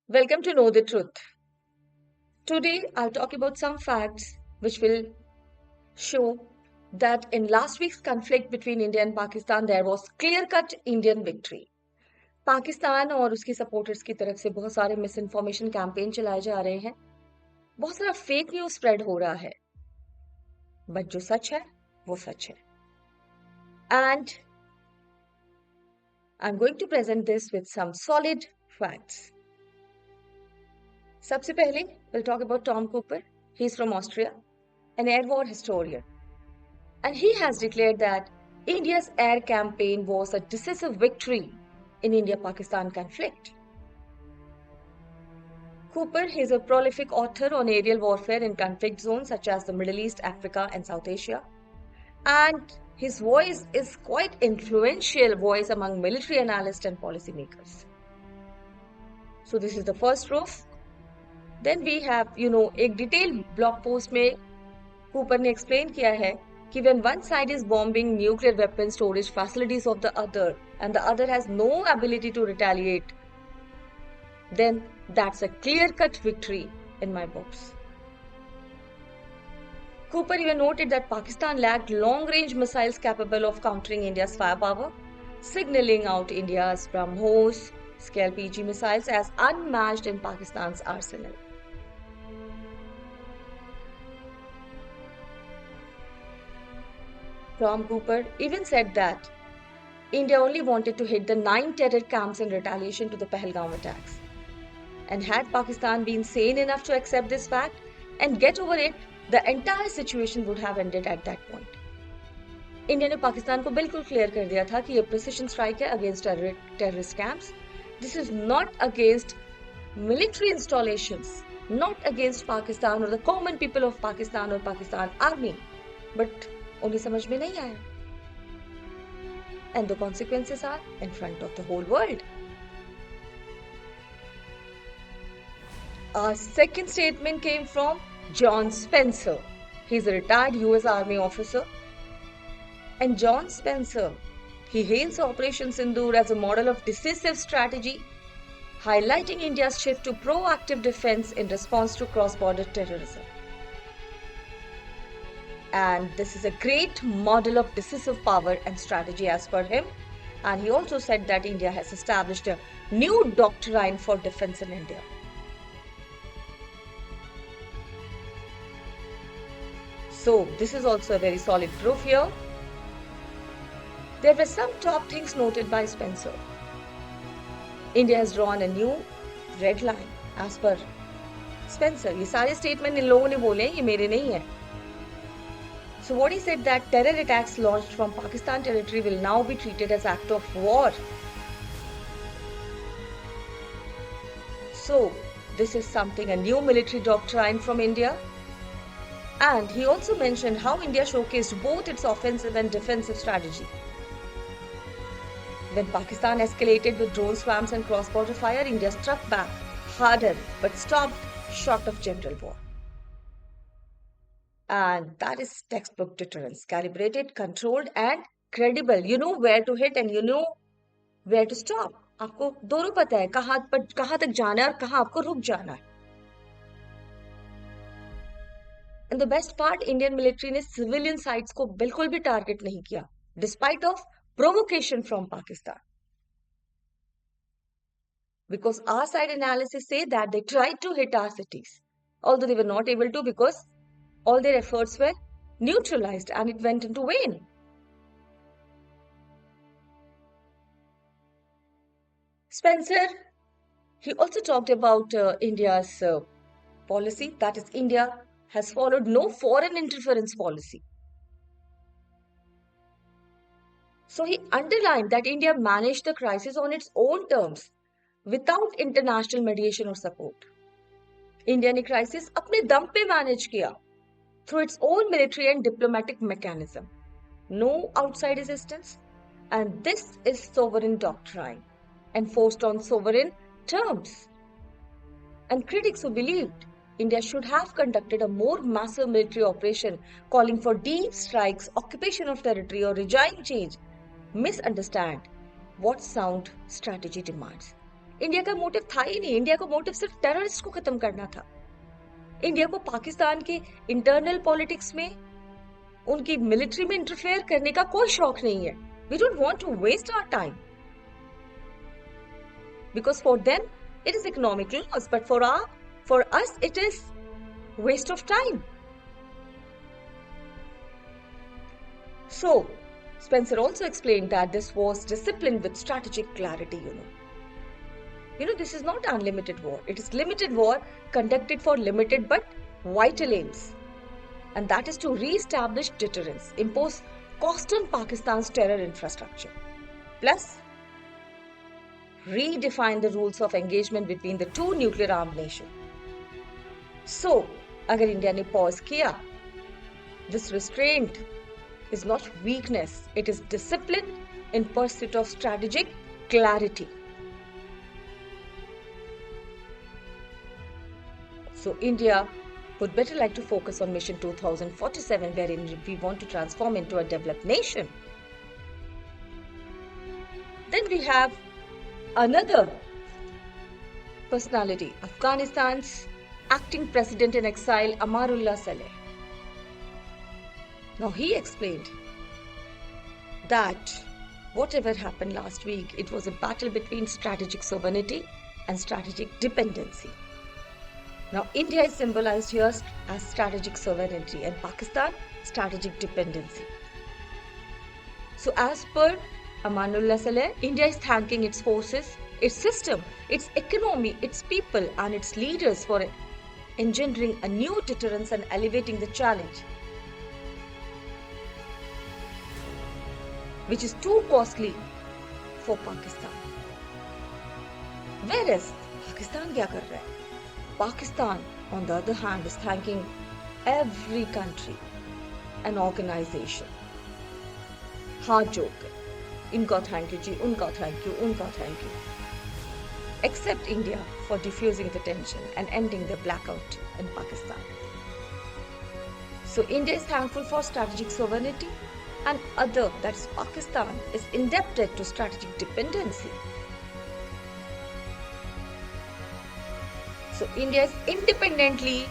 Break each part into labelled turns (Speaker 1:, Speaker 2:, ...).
Speaker 1: Welcome to Know the Truth. Today, I'll talk about some facts which will show that in last week's conflict between India and Pakistan, there was clear-cut Indian victory. Pakistan और उसके supporters की तरफ से बहुत सारे miss information campaign चलाए जा रहे हैं, बहुत सारा फेक न्यूज स्प्रेड हो रहा है, बट जो सच है वो सच है. And I am going to present this with some solid facts. सबसे पहले we'll talk about Tom Cooper. He's from Austria, an air war historian. And he has declared that India's air campaign was a decisive victory in India-Pakistan conflict. Cooper is a prolific author on aerial warfare in conflict zones such as the Middle East, Africa, and South Asia. And his voice is quite influential voice among military analysts and policymakers. So this is the first proof. Then we have, एक detailed blog post में Cooper ने explain किया है कि when one side is bombing nuclear weapon storage facilities of the other and the other has no ability to retaliate, then that's a clear-cut victory in my books. Cooper even noted that Pakistan lacked long-range missiles capable of countering India's firepower, signaling out India's BrahMos scale PG missiles as unmatched in Pakistan's arsenal. Tom Cooper even said that India only wanted to hit the 9 terror camps in retaliation to the Pahalgam attacks. And had Pakistan been sane enough to accept this fact and get over it, the entire situation would have ended at that point. India ने पाकिस्तान को बिल्कुल clear कर दिया था कि ये precision strike है against terrorist camps. This is not against military installations, not against Pakistan और the common people of Pakistan और पाकिस्तान आर्मी. बट उन्हें समझ में नहीं आया. And the consequences are in front of the whole world. Our second statement came from John Spencer. He's a retired US Army officer. And John Spencer, he hails Operation Sindoor as a model of decisive strategy, highlighting India's shift to proactive defense in response to cross-border terrorism. And this is a great model of decisive power and strategy as per him. And he also said that India has established a new doctrine for defense in India. So this is also a very solid proof here. There were some top things noted by Spencer. India has drawn a new red line as per Spencer. ये सारे statement इन लोगों ने बोले, ये मेरे नहीं है. So what he said that terror attacks launched from Pakistan territory will now be treated as act of war. So this is something, a new military doctrine from India. And he also mentioned how India showcased both its offensive and defensive strategy. When Pakistan escalated with drone swamps and cross-border fire, India struck back harder but stopped short of general war. And that is textbook deterrence, calibrated, controlled and credible. You know where to hit and you know where to stop. आपको दोनों पता है कहाँ तक जाना है और कहाँ आपको रुक जाना है. And the best part, Indian military ने civilian sites को बिल्कुल भी टारगेट नहीं किया, despite of provocation from Pakistan. Because our side analysis say that they tried to hit our cities, although they were not able to because all their efforts were neutralized and it went into vain. Spencer, he also talked about India's policy, that is, India has followed no foreign interference policy. So he underlined that India managed the crisis on its own terms without international mediation or support. India ने crisis अपने दम पे manage किया through its own military and diplomatic mechanism. No outside assistance. And this is sovereign doctrine enforced on sovereign terms. And critics who believed India should have conducted a more massive military operation calling for deep strikes, occupation of territory or regime change misunderstand what sound strategy demands. India का motive था ही नहीं। India का motive सिर्फ terrorist को खत्म करना था। India को पाकिस्तान के इंटरनल पॉलिटिक्स में, उनकी मिलिट्री में इंटरफेयर करने का कोई शौक नहीं है। We don't want to waste our time, because for them it is economic loss, but for us it is waste of time. So Spencer also explained that this was discipline with strategic clarity. This is not unlimited war. It is limited war conducted for limited but vital aims, and that is to re-establish deterrence, impose cost on Pakistan's terror infrastructure, plus redefine the rules of engagement between the two nuclear armed nations. So, अगर India ने pause किया, this restraint is not weakness, it is discipline in pursuit of strategic clarity. So, India would better like to focus on Mission 2047, wherein we want to transform into a developed nation. Then we have another personality, Afghanistan's acting president in exile, Amarullah Saleh. Now he explained that whatever happened last week, it was a battle between strategic sovereignty and strategic dependency. Now India is symbolized here as strategic sovereignty and Pakistan strategic dependency. So as per Amanullah Saleh, India is thanking its forces, its system, its economy, its people and its leaders for engendering a new deterrence and elevating the challenge, which is too costly for Pakistan. Whereas Pakistan kya kar raha hai? Pakistan, on the other hand, is thanking every country and organization. हाथ जोड़कर, इनका thank you जी, उनका thank you, उनका thank you, except India for diffusing the tension and ending the blackout in Pakistan. So India is thankful for strategic sovereignty, and other, that is Pakistan, is indebted to strategic dependency. So India is independently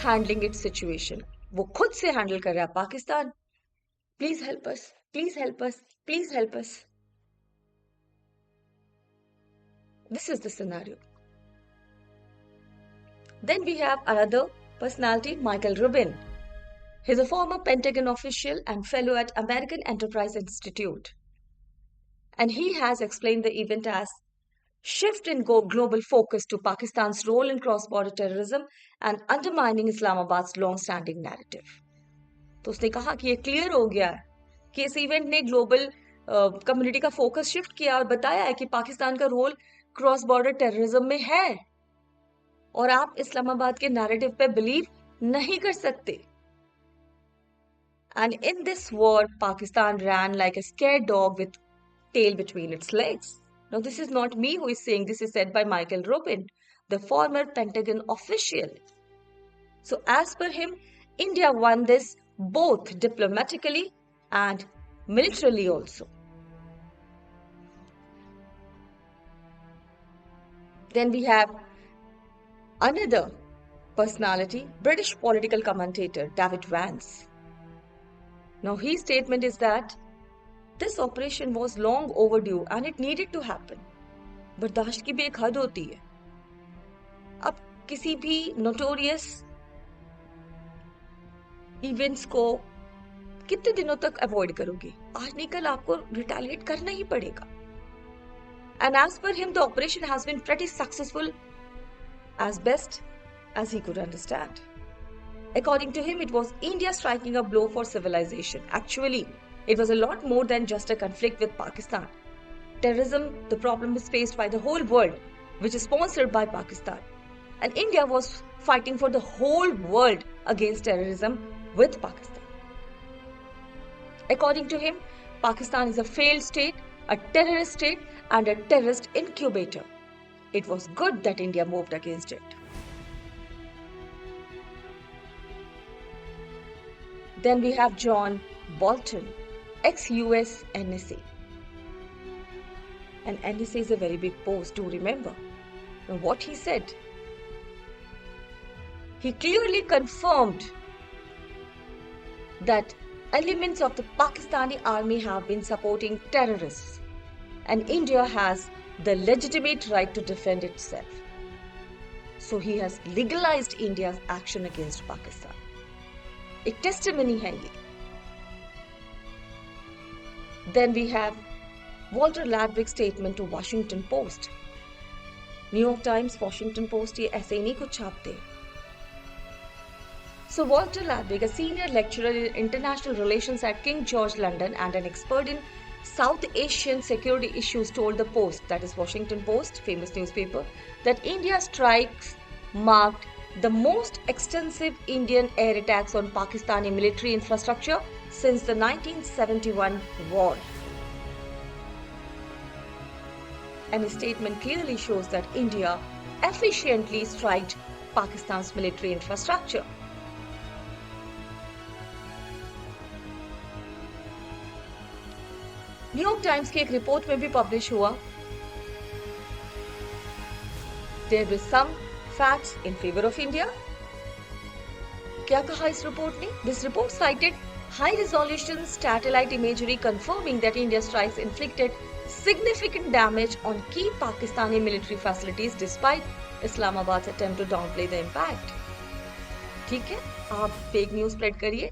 Speaker 1: handling its situation. वो खुद से handle कर रहा है Pakistan. Please help us. Please help us. Please help us. This is the scenario. Then we have another personality, Michael Rubin. He's a former Pentagon official and fellow at American Enterprise Institute. And he has explained the event as shift in global focus to Pakistan's role in cross-border terrorism and undermining Islamabad's long-standing narrative. तो उसने कहा कि ये clear हो गया है कि इस इवेंट ने ग्लोबल कम्युनिटी का फोकस शिफ्ट किया और बताया है कि पाकिस्तान का रोल क्रॉस बॉर्डर टेररिज्म में है और आप इस्लामाबाद के नैरेटिव पे बिलीव नहीं कर सकते. And in this war, Pakistan ran like a scared dog with tail between its legs. Now, this is not me who is saying this, is said by Michael Rubin, the former Pentagon official. So, as per him, India won this both diplomatically and militarily also. Then we have another personality, British political commentator David Vance. Now, his statement is that this operation was long overdue and it needed to happen. बर्दाश्त की भी एक हद होती है. अब किसी भी notorious events को कितने दिनों तक अवॉइड करोगे? आज नहीं कल आपको रिटेलिएट करना ही पड़ेगा. And as per him, the operation has been pretty successful as best as he could understand. According to him, it was India striking a blow for civilization. Actually, it was a lot more than just a conflict with Pakistan. Terrorism, the problem is faced by the whole world, which is sponsored by Pakistan. And India was fighting for the whole world against terrorism with Pakistan. According to him, Pakistan is a failed state, a terrorist state, and a terrorist incubator. It was good that India moved against it. Then we have John Bolton, ex-US NSA. And NSA is a very big post, do remember. Now, what he said, he clearly confirmed that elements of the Pakistani army have been supporting terrorists, and India has the legitimate right to defend itself. So he has legalized India's action against Pakistan. एक testimony है ये. Then we have Walter Ladwig's statement to Washington Post. New York Times, Washington Post ये ऐसे ही नहीं कुछ छापते. So Walter Ladwig, a senior lecturer in international relations at King George London and an expert in South Asian security issues, told the Post, that is Washington Post, famous newspaper, that India's strikes marked the most extensive Indian air attacks on Pakistani military infrastructure since the 1971 war. And his statement clearly shows that India efficiently struck Pakistan's military infrastructure. New York times की एक report में भी publish हुआ. There were some facts in favor of India. क्या कहा इस report ने? This report cited high-resolution satellite imagery confirming that India's strikes inflicted significant damage on key Pakistani military facilities despite Islamabad's attempt to downplay the impact. ठीक है, आप fake news spread करिए,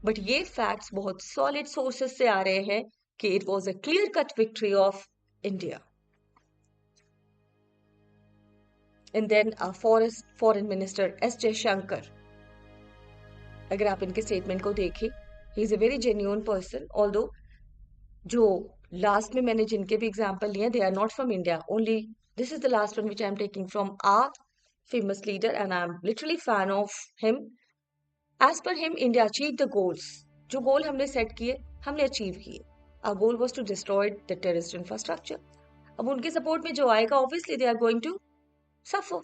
Speaker 1: but ये facts बहुत solid sources से आ रहे हैं कि it was a clear-cut victory of India. And then our foreign minister S. Jaishankar, अगर आप इनके स्टेटमेंट को देखें, he is a very genuine person, although जो लास्ट में मैंने जिनके भी एग्जाम्पल लिए, they are not from India. Only this is the last one which I am taking from our famous leader, and I am literally fan of him. As per him, India achieved the goals. जो गोल हमने set किए, हमने achieve किए. Our goal was to destroy the terrorist infrastructure. अब उनके support में जो आएगा, obviously they are going to suffer.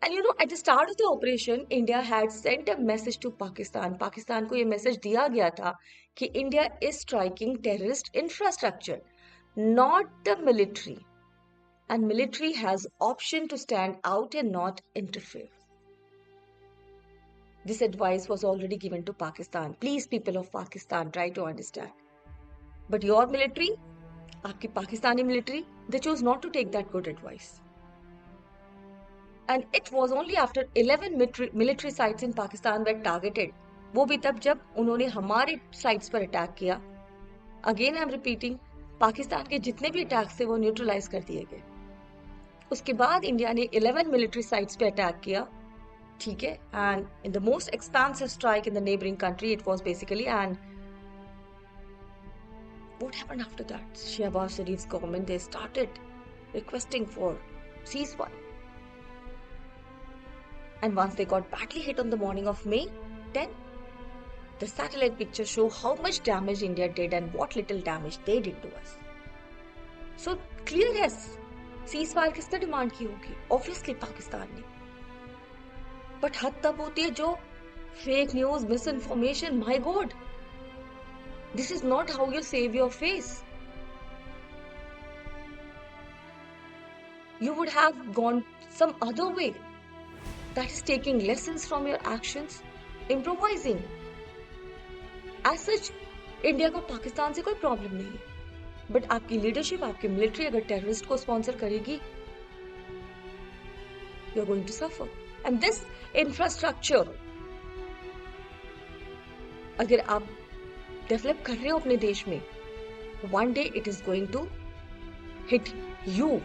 Speaker 1: And you know, at the start of the operation, India had sent a message to Pakistan. Pakistan को ये message दिया गया था कि India is striking terrorist infrastructure, not the military. And military has option to stand out and not interfere. This advice was already given to Pakistan. Please, people of Pakistan, try to understand. But your military, आपकी Pakistani military, they chose not to take that good advice. And it was only after 11 military sites in Pakistan were targeted. वो भी तब जब उन्होंने हमारे sites पर attack किया. Again I am repeating, Pakistan के जितने भी अटैक्स थे वो न्यूट्रलाइज कर दिए गए. उसके बाद इंडिया ने 11 military sites पे अटैक किया. ठीक है, and in the most expansive strike in the neighboring country, it was basically, and what happened after that? Shehbaz Sharif's government, they started requesting for ceasefire. And once they got badly hit on the morning of May 10, the satellite pictures show how much damage India did and what little damage they did to us. So clear है, ceasefire किसने demand की होगी? Obviously Pakistan ने. But हद तब होती है जो fake news, misinformation. My God, this is not how you save your face. You would have gone some other way. That is taking lessons from your actions, improvising. As such, India को पाकिस्तान से कोई problem नहीं है. But आपकी leadership, आपकी military अगर terrorist को sponsor करेगी, you are going to suffer. And this infrastructure, अगर आप डेवलप कर रहे हो अपने देश में, one day it is going to hit you.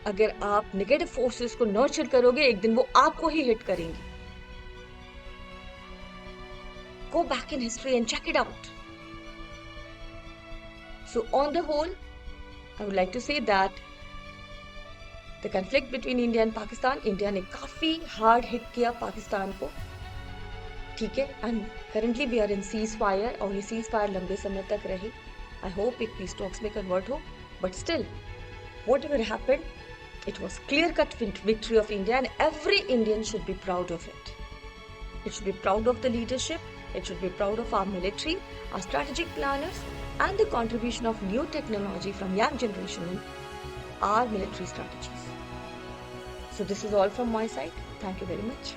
Speaker 1: अगर आप नेगेटिव फोर्सेस को नर्चर करोगे, एक दिन वो आपको ही हिट करेंगी. Go back in history and check it out. So on the whole, I would like to say that the conflict between India and Pakistan, India ने काफी hard hit किया पाकिस्तान को, ठीक है, and currently we are in ceasefire, और ये ceasefire लंबे समय तक रहे. I hope it peace talks में convert हो, but still, whatever happened, it was clear-cut victory of India, and every Indian should be proud of it. It should be proud of the leadership. It should be proud of our military, our strategic planners, and the contribution of new technology from young generation in our military strategies. So this is all from my side. Thank you very much.